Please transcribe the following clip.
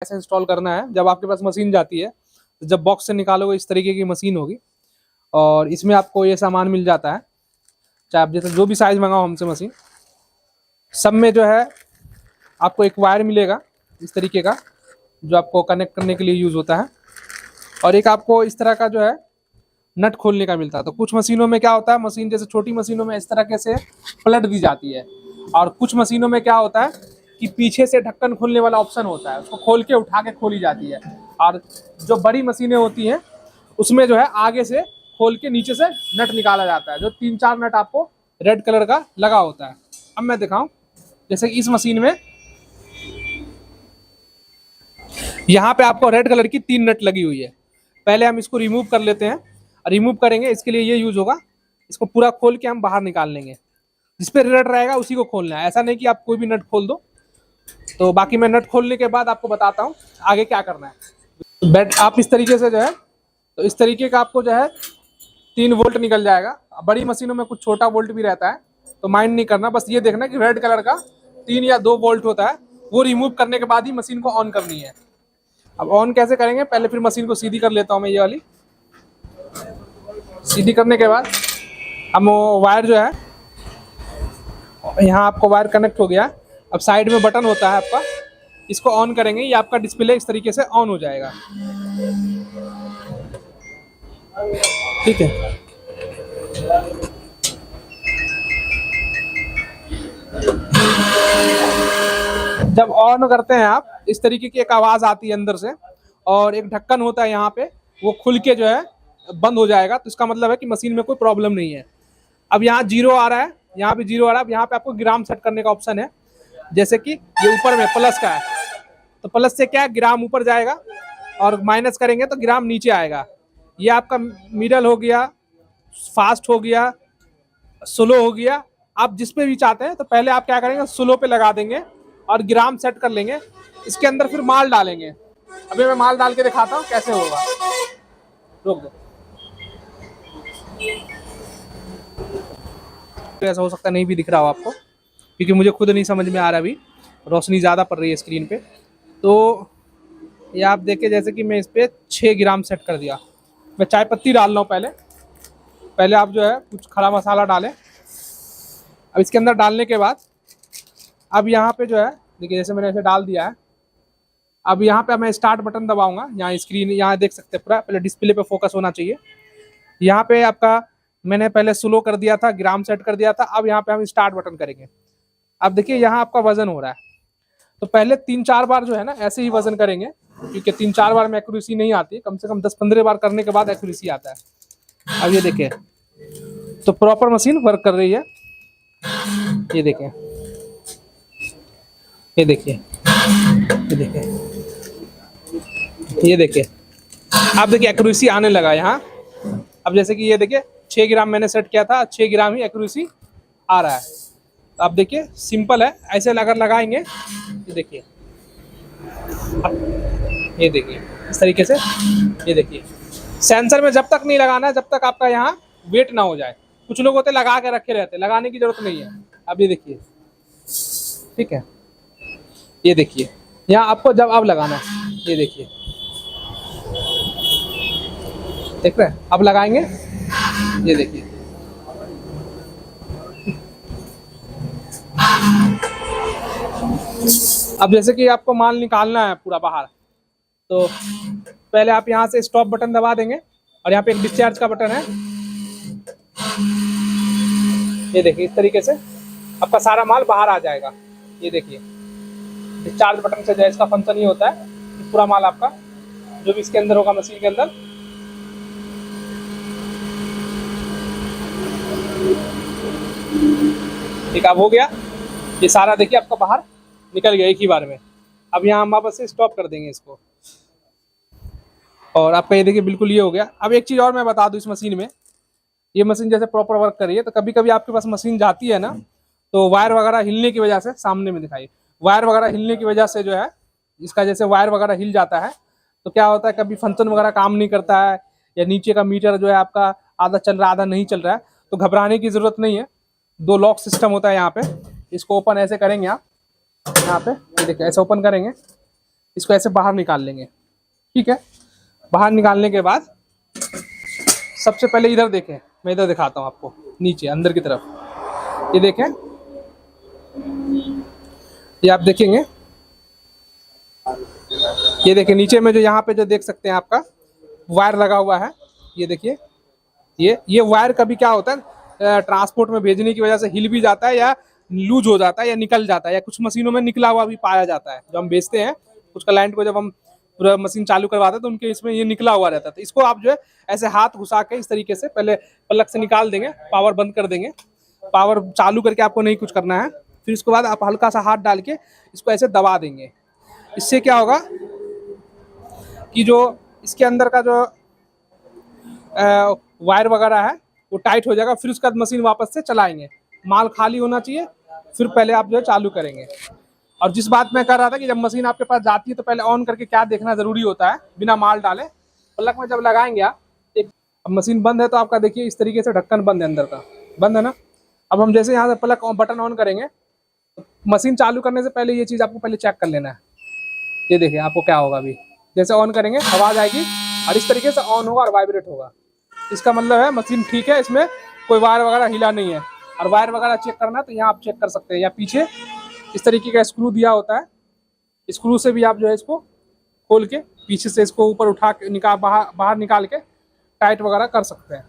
कैसे इंस्टॉल करना है। जब आपके पास मशीन जाती है तो जब बॉक्स से निकालोगे इस तरीके की मशीन होगी और इसमें आपको ये सामान मिल जाता है, चाहे आप जैसे जो भी साइज मंगाओ हमसे मशीन, सब में जो है आपको एक वायर मिलेगा इस तरीके का जो आपको कनेक्ट करने के लिए यूज़ होता है, और एक आपको इस तरह का जो है नट खोलने का मिलता है। तो कुछ मशीनों में क्या होता है, मशीन जैसे छोटी मशीनों में इस तरह से पलट दी जाती है, और कुछ मशीनों में क्या होता है कि पीछे से ढक्कन खोलने वाला ऑप्शन होता है, उसको खोल के उठा के खोली जाती है। और जो बड़ी मशीनें होती हैं उसमें जो है आगे से खोल के नीचे से नट निकाला जाता है, जो 3-4 नट आपको रेड कलर का लगा होता है। अब मैं दिखाऊं, जैसे इस मशीन में यहाँ पे आपको रेड कलर की 3 नट लगी हुई है। पहले हम इसको रिमूव कर लेते हैं, रिमूव करेंगे इसके लिए ये यूज होगा, इसको पूरा खोल के हम बाहर निकाल लेंगे। जिस पे नट रहेगा उसी को खोलना है, ऐसा नहीं कि आप कोई भी नट खोल दो। तो बाकी मैं नट खोलने के बाद आपको बताता हूँ आगे क्या करना है। बैट आप इस तरीके से जो है, तो इस तरीके का आपको जो है 3 वोल्ट निकल जाएगा। बड़ी मशीनों में कुछ छोटा वोल्ट भी रहता है, तो माइंड नहीं करना, बस ये देखना कि रेड कलर का 3 या 2 वोल्ट होता है, वो रिमूव करने के बाद ही मशीन को ऑन करनी है। अब ऑन कैसे करेंगे, पहले फिर मशीन को सीधी कर लेता हूँ मैं, ये वाली सीधी करने के बाद हम वायर जो है, यहाँ आपको वायर कनेक्ट हो गया। अब साइड में बटन होता है आपका, इसको ऑन करेंगे, ये आपका डिस्प्ले इस तरीके से ऑन हो जाएगा। ठीक है, जब ऑन करते हैं आप इस तरीके की एक आवाज आती है अंदर से, और एक ढक्कन होता है यहाँ पे, वो खुल के जो है बंद हो जाएगा। तो इसका मतलब है कि मशीन में कोई प्रॉब्लम नहीं है। अब यहाँ 0 आ रहा है, यहाँ पे 0 आ रहा है। अब यहाँ पे आपको ग्राम सेट करने का ऑप्शन है, जैसे कि ये ऊपर में प्लस का है, तो प्लस से क्या है, ग्राम ऊपर जाएगा, और माइनस करेंगे तो ग्राम नीचे आएगा। ये आपका मिडल हो गया, फास्ट हो गया, स्लो हो गया। आप जिस पे भी चाहते हैं, तो पहले आप क्या करेंगे, स्लो पे लगा देंगे और ग्राम सेट कर लेंगे। इसके अंदर फिर माल डालेंगे। अभी मैं माल डाल के दिखाता हूँ कैसे होगा, रोक दो। ऐसा हो सकता नहीं भी दिख रहा हो आपको, क्योंकि मुझे खुद नहीं समझ में आ रहा, अभी रोशनी ज़्यादा पड़ रही है स्क्रीन पे। तो ये आप देखें, जैसे कि मैं इस पर 6 ग्राम सेट कर दिया। मैं चाय पत्ती डाल रहा हूँ पहले आप जो है कुछ खड़ा मसाला डालें। अब इसके अंदर डालने के बाद अब यहाँ पे जो है देखिए, जैसे मैंने ऐसे डाल दिया है। अब यहाँ पे मैं स्टार्ट बटन दबाऊंगा, यहाँ स्क्रीन यहाँ देख सकते हैं पूरा, पहले डिस्प्ले पे फोकस होना चाहिए। यहाँ पे आपका मैंने पहले स्लो कर दिया था, ग्राम सेट कर दिया था। अब यहाँ पे हम स्टार्ट बटन करेंगे। अब देखिए यहाँ आपका वजन हो रहा है, तो पहले 3-4 बार जो है ना ऐसे ही वजन करेंगे, क्योंकि 3-4 बार में एक्यूरेसी नहीं आती, कम से कम 10-15 बार करने के बाद एक्यूरेसी आता है। अब ये देखिए, तो प्रॉपर मशीन वर्क कर रही है। ये देखिए, ये देखिए, ये देखिए, ये देखिए, आप देखिए एक्यूरेसी आने लगा यहाँ। अब जैसे कि ये देखिए 6 ग्राम मैंने सेट किया था, 6 ग्राम ही एक्यूरेसी आ रहा है। तो आप देखिए सिंपल है, ऐसे अगर लगाएंगे, ये देखिए, ये देखिए इस तरीके से। ये देखिए सेंसर में जब तक नहीं लगाना है, जब तक आपका यहाँ वेट ना हो जाए। कुछ लोग होते लगा के रखे रहते, लगाने की जरूरत नहीं है। अब ये देखिए, ठीक है, ये देखिए यहाँ आपको जब अब लगाना है, ये देखिए, देख रहे हैं, अब लगाएंगे, ये देखिए, अब जैसे कि आपको माल निकालना है पूरा बाहर, तो पहले आप यहाँ से स्टॉप बटन दबा देंगे, और यहाँ पे एक डिस्चार्ज का बटन है। ये देखिए इस तरीके से आपका सारा माल बाहर आ जाएगा। ये देखिए डिस्चार्ज बटन से जो है इसका फंक्शन ये होता है कि पूरा माल आपका जो भी इसके अंदर होगा, मशीन के अंदर, ठीक है, अब हो गया। ये सारा देखिए आपका बाहर निकल गया एक ही बार में। अब यहाँ हम वापस से स्टॉप कर देंगे इसको, और आपका ये देखिए बिल्कुल ये हो गया। अब एक चीज़ और मैं बता दूं, इस मशीन में, ये मशीन जैसे प्रॉपर वर्क कर रही है, तो कभी कभी आपके पास मशीन जाती है ना, तो वायर वगैरह हिलने की वजह से, सामने में दिखाई, वायर वगैरह हिलने की वजह से जो है, इसका जैसे वायर वगैरह हिल जाता है, तो क्या होता है, कभी फंक्शन वगैरह काम नहीं करता है, या नीचे का मीटर जो है आपका आधा चल रहा है आधा नहीं चल रहा है, तो घबराने की ज़रूरत नहीं है। 2 लॉक सिस्टम होता है यहाँ पे। इसको ओपन ऐसे करेंगे आप, यहाँ पे ये देखिए ऐसे ओपन करेंगे, इसको ऐसे बाहर निकाल लेंगे। ठीक है, बाहर निकालने के बाद सबसे पहले इधर देखें, मैं इधर दिखाता हूँ आपको, नीचे अंदर की तरफ ये देखें, ये आप देखेंगे, ये देखिए नीचे में जो यहाँ पे जो देख सकते हैं आपका वायर लगा हुआ है, ये देखिए, ये वायर कभी क्या होता है ट्रांसपोर्ट में भेजने की वजह से हिल भी जाता है या लूज हो जाता है या निकल जाता है, या कुछ मशीनों में निकला हुआ भी पाया जाता है। जो हम बेचते हैं कुछ क्लाइंट को, जब हम पूरा मशीन चालू करवाते हैं तो उनके इसमें ये निकला हुआ रहता है। तो इसको आप जो है ऐसे हाथ घुसा के इस तरीके से पहले प्लग से निकाल देंगे, पावर बंद कर देंगे, पावर चालू करके आपको नहीं कुछ करना है। फिर उसके बाद आप हल्का सा हाथ डाल के इसको ऐसे दबा देंगे। इससे क्या होगा कि जो इसके अंदर का जो वायर वगैरह है वो टाइट हो जाएगा। फिर उसके बाद मशीन वापस से चलाएंगे, माल खाली होना चाहिए, फिर पहले आप जो है चालू करेंगे। और जिस बात मैं कर रहा था कि जब मशीन आपके पास जाती है तो पहले ऑन करके क्या देखना जरूरी होता है, बिना माल डाले प्लग में जब लगाएंगे आप, एक अब मशीन बंद है तो आपका देखिए इस तरीके से ढक्कन बंद है, अंदर का बंद है ना। अब हम जैसे यहाँ से प्लग बटन ऑन करेंगे तो मशीन चालू करने से पहले ये चीज़ आपको पहले चेक कर लेना है। ये देखिए आपको क्या होगा, अभी जैसे ऑन करेंगे आवाज़ आएगी और इस तरीके से ऑन होगा और वाइब्रेट होगा, इसका मतलब है मशीन ठीक है, इसमें कोई वायर वगैरह हिला नहीं है। और वायर वगैरह चेक करना है तो यहाँ आप चेक कर सकते हैं, या पीछे इस तरीके का स्क्रू दिया होता है, स्क्रू से भी आप जो है इसको खोल के पीछे से इसको ऊपर उठा के बाहर निकाल के टाइट वगैरह कर सकते हैं।